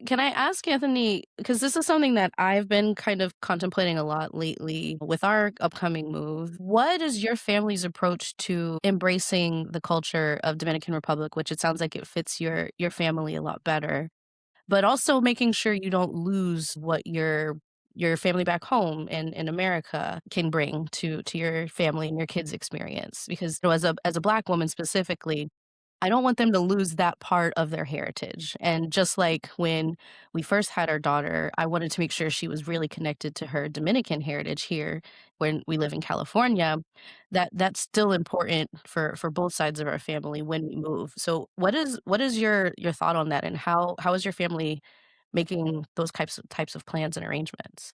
Can I ask Anthony, because this is something that I've been kind of contemplating a lot lately with our upcoming move. What is your family's approach to embracing the culture of Dominican Republic, which it sounds like it fits your family a lot better, but also making sure you don't lose what your family back home in America can bring to your family and your kids' experience? Because, as a Black woman specifically, I don't want them to lose that part of their heritage. And just like when we first had our daughter, I wanted to make sure she was really connected to her Dominican heritage here when we live in California. That's still important for both sides of our family when we move. So what is your thought on that, and how is your family making those types of plans and arrangements?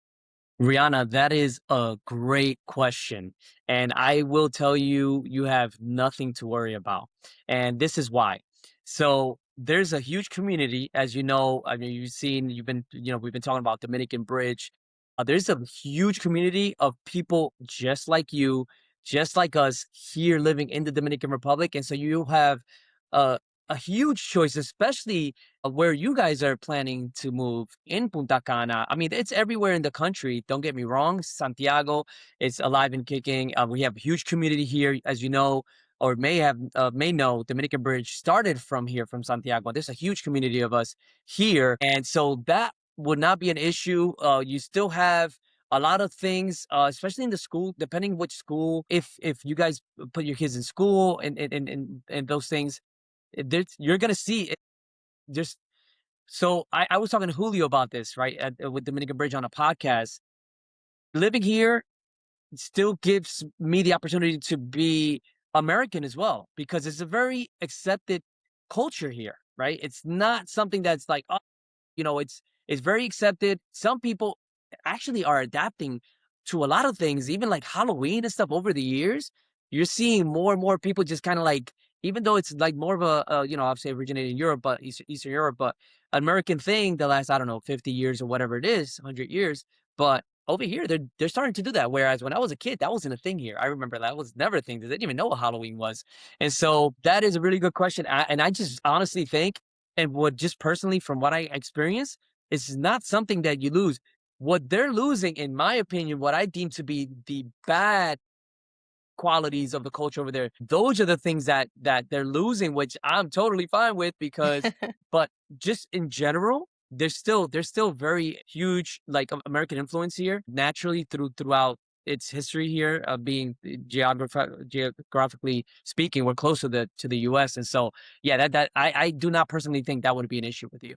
Rihanna, that is a great question. And I will tell you, you have nothing to worry about. And this is why. So there's a huge community, as you know. I mean, we've been talking about Dominican Bridge. There's a huge community of people just like you, just like us here living in the Dominican Republic. And so you have a, a huge choice, especially where you guys are planning to move in Punta Cana. I mean, it's everywhere in the country. Don't get me wrong. Santiago is alive and kicking. We have a huge community here, as you know, or may know. Dominican Bridge started from here, from Santiago. There's a huge community of us here, and so that would not be an issue. You still have a lot of things, especially in the school, depending which school. If you guys put your kids in school and those things, you're gonna see it. There's so I was talking to Julio about this, right, with Dominican Bridge on a podcast. Living here still gives me the opportunity to be American as well, because it's a very accepted culture here, right? It's not something that's like, oh, it's very accepted. Some people actually are adapting to a lot of things, even like Halloween and stuff over the years. You're seeing more and more people just kind of like, even though it's like more of obviously originated in Europe, but Eastern Europe, but American thing the last, I don't know, 50 years or whatever it is, 100 years. But over here, they're starting to do that. Whereas when I was a kid, that wasn't a thing here. I remember that was never a thing. They didn't even know what Halloween was. And so that is a really good question. And I just honestly think, and what just personally from what I experienced, it's not something that you lose. What they're losing, in my opinion, what I deem to be the bad qualities of the culture over there, those are the things that they're losing, which I'm totally fine with because, but just in general, there's still very huge like American influence here naturally throughout its history here, being geographically speaking, we're close to the US, and so yeah, that I do not personally think that would be an issue with you.